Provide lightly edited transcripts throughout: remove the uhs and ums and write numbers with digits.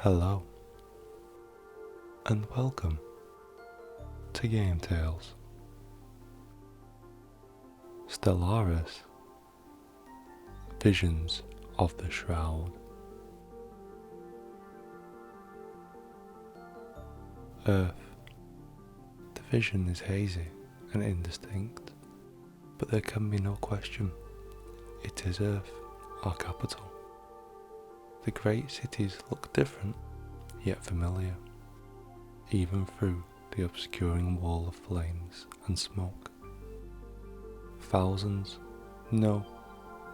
Hello, and welcome to GameTales. Stellaris, Visions of the Shroud. Earth. The vision is hazy and indistinct, but there can be no question. It is Earth, our capital. The great cities look different, yet familiar, even through the obscuring wall of flames and smoke. Thousands, no,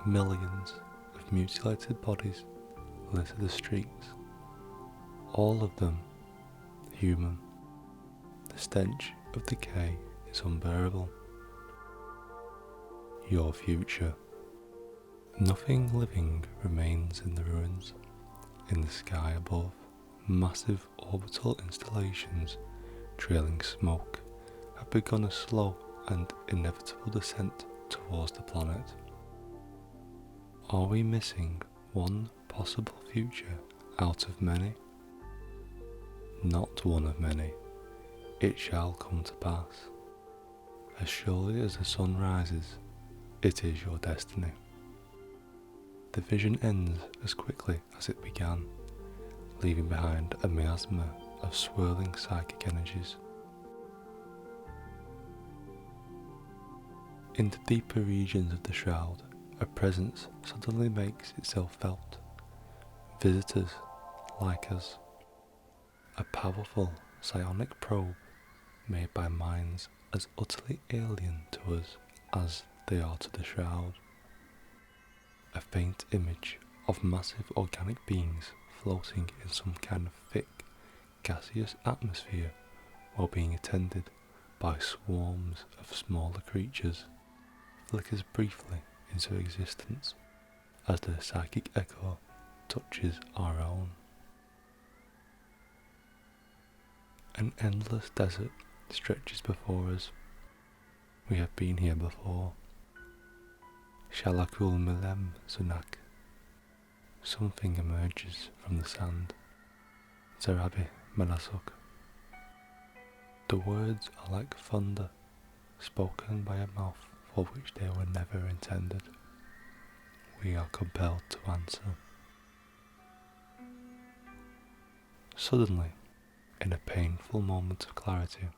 millions of mutilated bodies litter the streets, all of them human. The stench of decay is unbearable. Your future. Nothing living remains in the ruins. In the sky above, massive orbital installations trailing smoke have begun a slow and inevitable descent towards the planet. Are we missing one possible future out of many? Not one of many. It shall come to pass. As surely as the sun rises, it is your destiny. The vision ends as quickly as it began, leaving behind a miasma of swirling psychic energies. In the deeper regions of the Shroud, a presence suddenly makes itself felt. Visitors like us. A powerful psionic probe made by minds as utterly alien to us as they are to the Shroud. A faint image of massive organic beings floating in some kind of thick, gaseous atmosphere while being attended by swarms of smaller creatures flickers briefly into existence as the psychic echo touches our own. An endless desert stretches before us. We have been here before. Shalakul Milem Zunak. Something emerges from the sand. Zarabi Manasuk. The words are like thunder, spoken by a mouth for which they were never intended. We are compelled to answer. Suddenly, in a painful moment of clarity,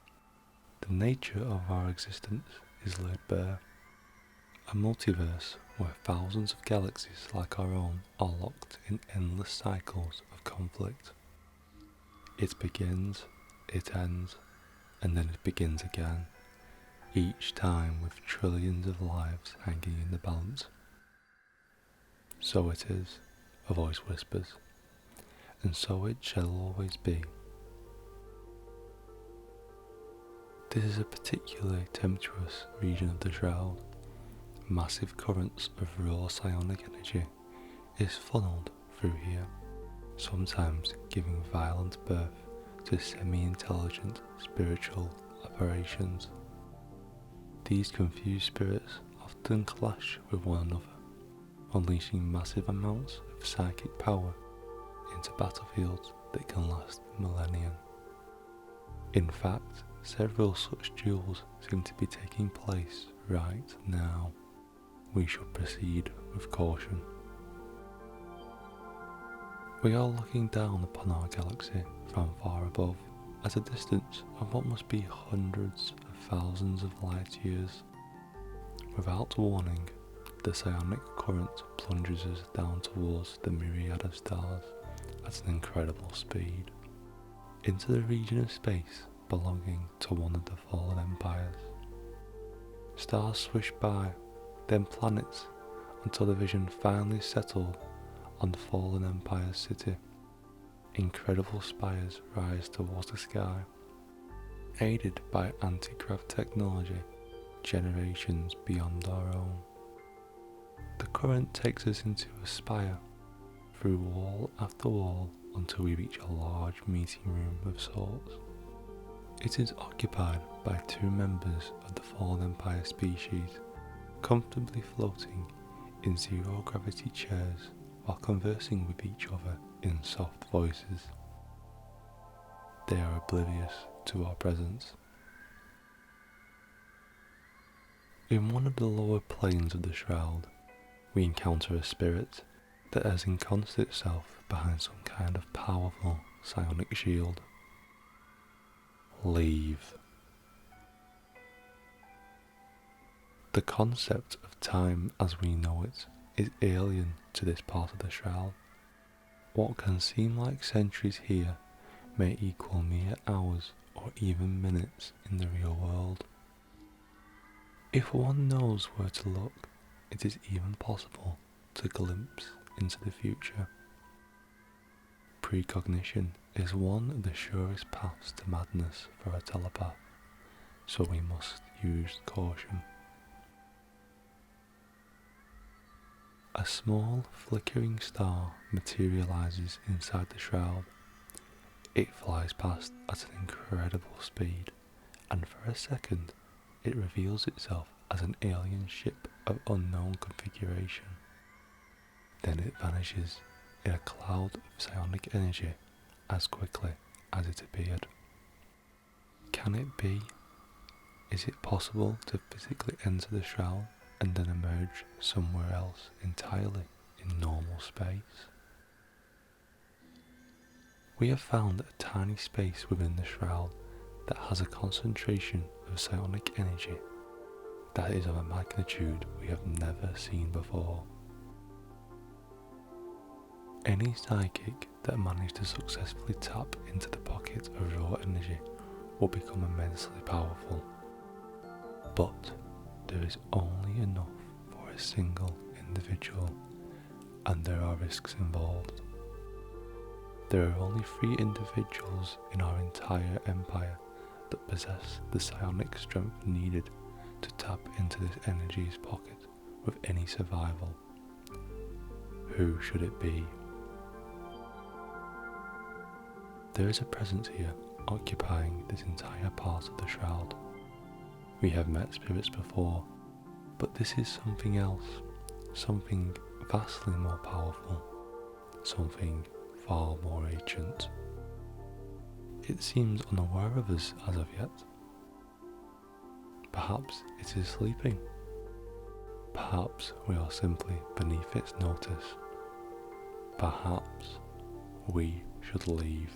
the nature of our existence is laid bare. A multiverse where thousands of galaxies like our own are locked in endless cycles of conflict. It begins, it ends, and then it begins again, each time with trillions of lives hanging in the balance. So it is, a voice whispers, and so it shall always be. This is a particularly tempestuous region of the Shroud. Massive currents of raw psionic energy is funneled through here, sometimes giving violent birth to semi-intelligent spiritual operations. These confused spirits often clash with one another, unleashing massive amounts of psychic power into battlefields that can last millennia. In fact, several such duels seem to be taking place right now. We should proceed with caution. We are looking down upon our galaxy from far above, at a distance of what must be hundreds of thousands of light years. Without warning, the psionic current plunges us down towards the myriad of stars at an incredible speed, into the region of space belonging to one of the fallen empires. Stars swish by, then planets, until the vision finally settled on the fallen empire's city. Incredible spires rise towards the sky, aided by anti-grav technology generations beyond our own. The current takes us into a spire, through wall after wall until we reach a large meeting room of sorts. It is occupied by two members of the fallen empire species, comfortably floating in zero-gravity chairs while conversing with each other in soft voices. They are oblivious to our presence. In one of the lower planes of the Shroud, we encounter a spirit that has ensconced itself behind some kind of powerful psionic shield. Leave. The concept of time as we know it is alien to this part of the Shroud. What can seem like centuries here may equal mere hours or even minutes in the real world. If one knows where to look, it is even possible to glimpse into the future. Precognition is one of the surest paths to madness for a telepath, so we must use caution. A small flickering star materializes inside the Shroud. It flies past at an incredible speed, and for a second it reveals itself as an alien ship of unknown configuration. Then it vanishes in a cloud of psionic energy as quickly as it appeared. Can it be? Is it possible to physically enter the Shroud and then emerge somewhere else entirely in normal space? We have found a tiny space within the Shroud that has a concentration of psionic energy that is of a magnitude we have never seen before. Any psychic that managed to successfully tap into the pocket of raw energy will become immensely powerful. But there is only enough for a single individual, and there are risks involved. There are only 3 individuals in our entire empire that possess the psionic strength needed to tap into this energy's pocket with any survival. Who should it be? There is a presence here occupying this entire part of the Shroud. We have met spirits before, but this is something else, something vastly more powerful, something far more ancient. It seems unaware of us as of yet. Perhaps it is sleeping. Perhaps we are simply beneath its notice. Perhaps we should leave.